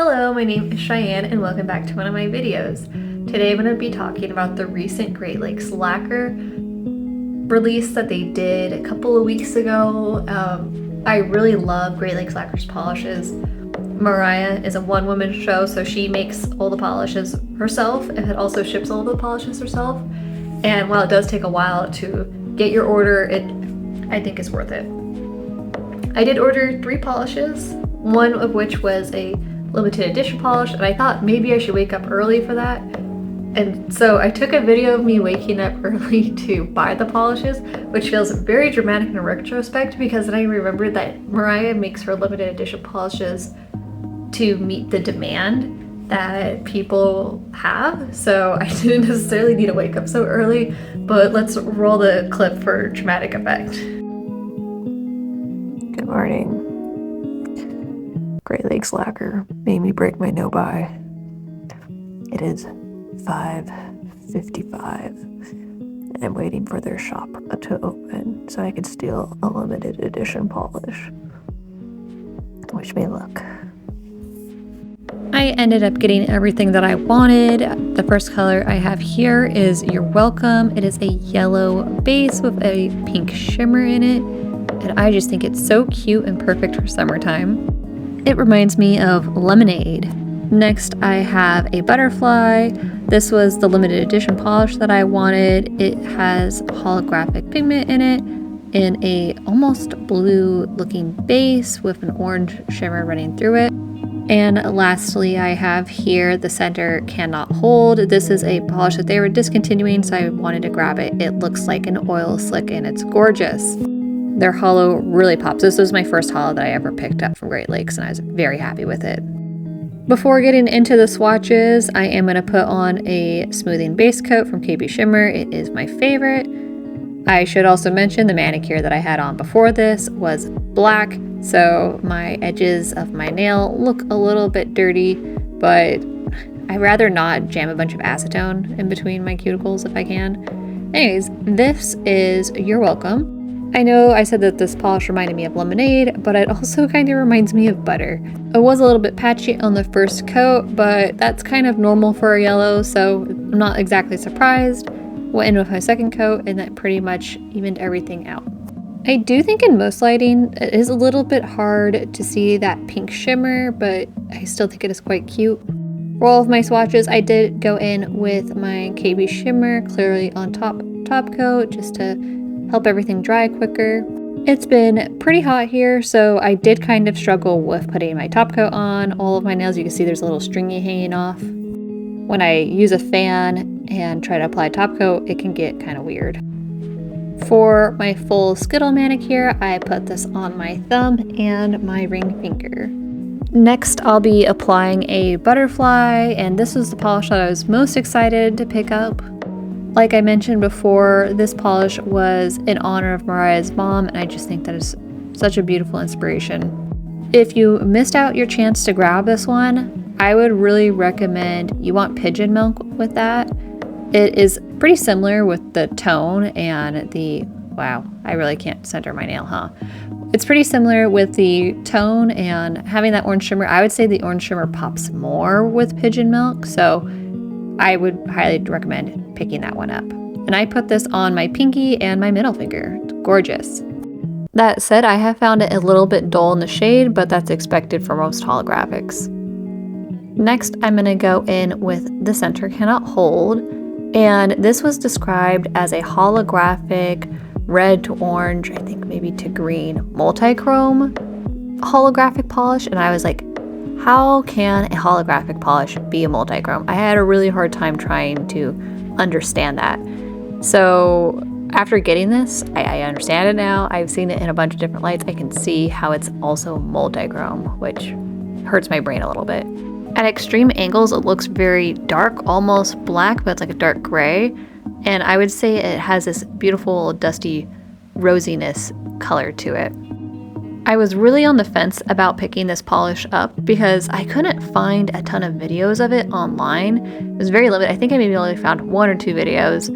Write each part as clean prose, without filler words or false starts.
Hello, my name is Cheyenne and welcome back to one of my videos. Today I'm going to be talking about the recent Great Lakes Lacquer release that they did a couple of weeks ago. I really love Great Lakes Lacquer's polishes. Mariah is a one-woman show, so she makes all the polishes herself and also ships all the polishes herself. And while it does take a while to get your order, I think is worth it. I did order 3 polishes, one of which was a limited edition polish, and I thought maybe I should wake up early for that. And so I took a video of me waking up early to buy the polishes, which feels very dramatic in retrospect because then I remembered that Mariah makes her limited edition polishes to meet the demand that people have. So I didn't necessarily need to wake up so early, but let's roll the clip for dramatic effect. Good morning. Great Lakes Lacquer made me break my no-buy. It is 5:55 and I'm waiting for their shop to open so I can steal a limited edition polish. Wish me luck. I ended up getting everything that I wanted. The first color I have here is You're Welcome. It is a yellow base with a pink shimmer in it, and I just think it's so cute and perfect for summertime. It reminds me of lemonade. Next, I have a butterfly. This was the limited edition polish that I wanted. It has holographic pigment in it in a almost blue looking base with an orange shimmer running through it. And lastly, I have here the Center Cannot Hold. This is a polish that they were discontinuing, so I wanted to grab it. It looks like an oil slick and it's gorgeous. Their holo really pops. This was my first holo that I ever picked up from Great Lakes, and I was very happy with it. Before getting into the swatches, I am going to put on a smoothing base coat from KB Shimmer. It is my favorite. I should also mention the manicure that I had on before this was black, so my edges of my nail look a little bit dirty, but I'd rather not jam a bunch of acetone in between my cuticles if I can. Anyways, this is You're Welcome. I know I said that this polish reminded me of lemonade, but it also kind of reminds me of butter. It was a little bit patchy on the first coat, but that's kind of normal for a yellow, so I'm not exactly surprised. Went in with my second coat, and that pretty much evened everything out. I do think in most lighting, it is a little bit hard to see that pink shimmer, but I still think it is quite cute. For all of my swatches, I did go in with my KB Shimmer clearly on top coat, just to help everything dry quicker. It's been pretty hot here, so I did kind of struggle with putting my top coat on. All of my nails, you can see there's a little stringy hanging off. When I use a fan and try to apply top coat, it can get kind of weird. For my full Skittle manicure, I put this on my thumb and my ring finger. Next, I'll be applying a butterfly, and this was the polish that I was most excited to pick up. Like I mentioned before, this polish was in honor of Mariah's mom, and I just think that is such a beautiful inspiration. If you missed out your chance to grab this one, I would really recommend you want pigeon milk with that. It is pretty similar with the tone and the, wow, I really can't center my nail, huh? It's pretty similar with the tone and having that orange shimmer. I would say the orange shimmer pops more with pigeon milk, so I would highly recommend picking that one up. And I put this on my pinky and my middle finger. It's gorgeous. That said, I have found it a little bit dull in the shade, but that's expected for most holographics. Next, I'm going to go in with the Center Cannot Hold. And this was described as a holographic red to orange, I think maybe to green, multi-chrome holographic polish. And I was like, how can a holographic polish be a multi-chrome? I had a really hard time trying to understand that. So after getting this, I understand it now. I've seen it in a bunch of different lights. I can see how it's also multi-chrome, which hurts my brain a little bit. At extreme angles, it looks very dark, almost black, but it's like a dark gray. And I would say it has this beautiful dusty rosiness color to it. I was really on the fence about picking this polish up because I couldn't find a ton of videos of it online. It was very limited. I think I maybe only found 1 or 2 videos.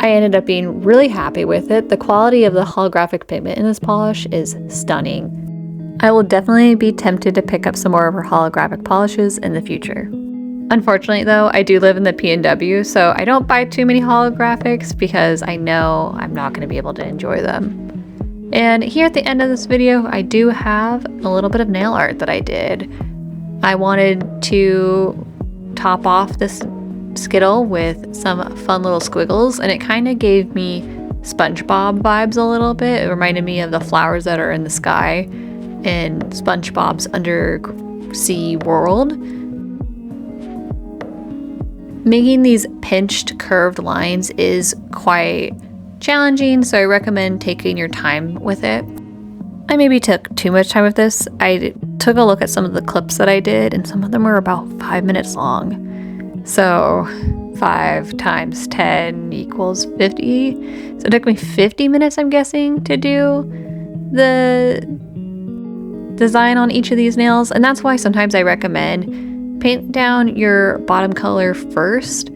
I ended up being really happy with it. The quality of the holographic pigment in this polish is stunning. I will definitely be tempted to pick up some more of her holographic polishes in the future. Unfortunately though, I do live in the PNW, so I don't buy too many holographics because I know I'm not going to be able to enjoy them. And here at the end of this video, I do have a little bit of nail art that I did. I wanted to top off this Skittle with some fun little squiggles, and it kind of gave me SpongeBob vibes a little bit. It reminded me of the flowers that are in the sky in SpongeBob's undersea world. Making these pinched curved lines is quite challenging, so I recommend taking your time with it. I maybe took too much time with this. I took a look at some of the clips that I did, and some of them were about 5 minutes long. So 5 times 10 equals 50. So it took me 50 minutes, I'm guessing, to do the design on each of these nails. And that's why sometimes I recommend paint down your bottom color first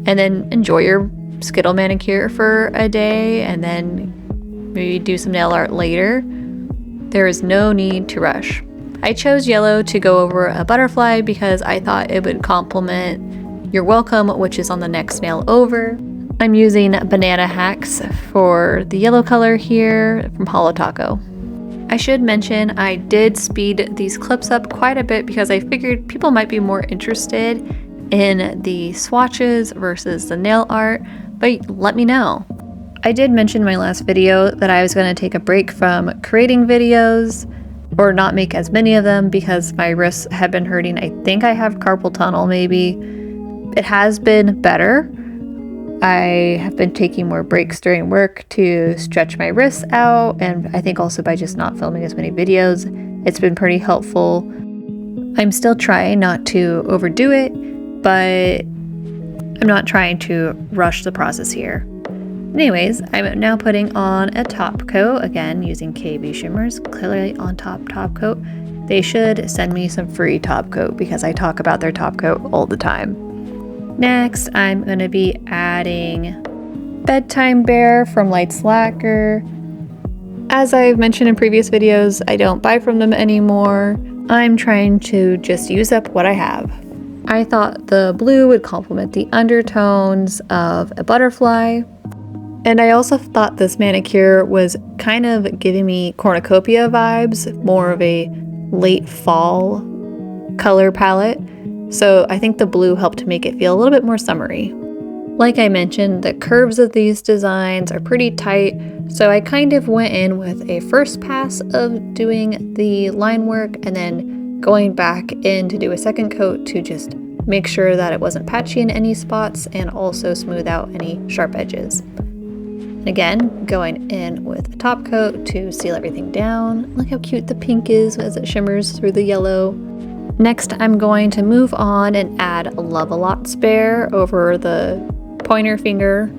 and then enjoy your Skittle manicure for a day and then maybe do some nail art later. There is no need to rush. I chose yellow to go over a butterfly because I thought it would complement You're Welcome, which is on the next nail over. I'm using Banana Hacks for the yellow color here from Holo Taco. I should mention I did speed these clips up quite a bit because I figured people might be more interested in the swatches versus the nail art, but let me know. I did mention in my last video that I was going to take a break from creating videos or not make as many of them because my wrists have been hurting. I think I have carpal tunnel maybe. It has been better. I have been taking more breaks during work to stretch my wrists out, and I think also by just not filming as many videos, it's been pretty helpful. I'm still trying not to overdo it, but I'm not trying to rush the process here. Anyways, I'm now putting on a top coat, again using KB Shimmers, clearly on top coat. They should send me some free top coat because I talk about their top coat all the time. Next, I'm going to be adding Bedtime Bear from Lights Lacquer. As I've mentioned in previous videos, I don't buy from them anymore. I'm trying to just use up what I have. I thought the blue would complement the undertones of a butterfly. And I also thought this manicure was kind of giving me cornucopia vibes, more of a late fall color palette. So I think the blue helped to make it feel a little bit more summery. Like I mentioned, the curves of these designs are pretty tight, so I kind of went in with a first pass of doing the line work and then going back in to do a second coat to just make sure that it wasn't patchy in any spots and also smooth out any sharp edges. Again, going in with a top coat to seal everything down. Look how cute the pink is as it shimmers through the yellow. Next, I'm going to move on and add Love-A-Lot Spare over the pointer finger.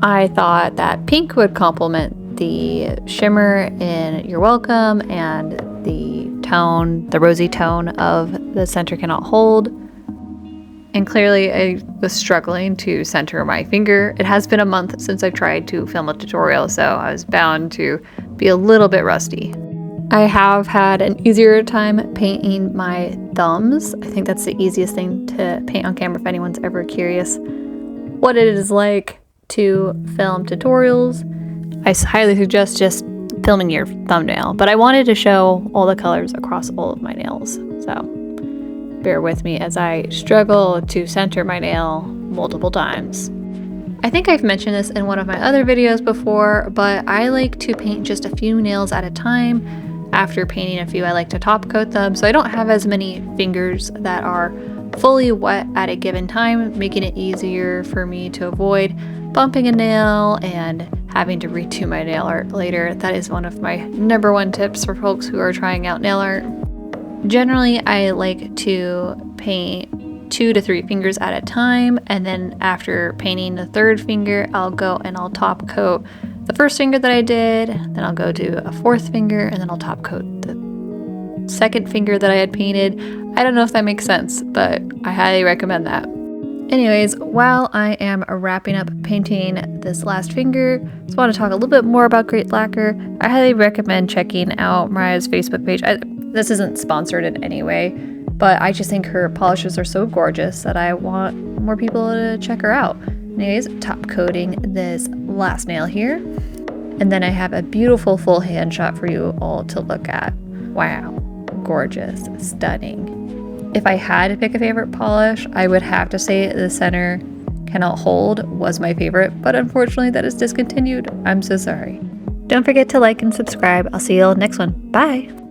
I thought that pink would complement the shimmer in You're Welcome and the tone, the rosy tone of The Center Cannot Hold. And clearly I was struggling to center my finger. It has been a month since I've tried to film a tutorial, so I was bound to be a little bit rusty. I have had an easier time painting my thumbs. I think that's the easiest thing to paint on camera if anyone's ever curious what it is like to film tutorials. I highly suggest just filming your thumbnail, but I wanted to show all the colors across all of my nails, so bear with me as I struggle to center my nail multiple times. I think I've mentioned this in one of my other videos before, but I like to paint just a few nails at a time. After painting a few, I like to top coat them so I don't have as many fingers that are fully wet at a given time, making it easier for me to avoid bumping a nail and having to redo my nail art later. That is one of my #1 tips for folks who are trying out nail art. Generally, I like to paint 2 to 3 fingers at a time, and then after painting the 3rd finger, I'll go and I'll top coat the 1st finger that I did, then I'll go to a 4th finger, and then I'll top coat the 2nd finger that I had painted. I don't know if that makes sense, but I highly recommend that. Anyways, while I am wrapping up painting this last finger, just want to talk a little bit more about Great Lacquer. I highly recommend checking out Mariah's Facebook page. This isn't sponsored in any way, but I just think her polishes are so gorgeous that I want more people to check her out. Anyways, top coating this last nail here. And then I have a beautiful full hand shot for you all to look at. Wow, gorgeous, stunning. If I had to pick a favorite polish, I would have to say the center Cannot Hold was my favorite, but unfortunately that is discontinued. I'm so sorry. Don't forget to like and subscribe. I'll see you all next one. Bye!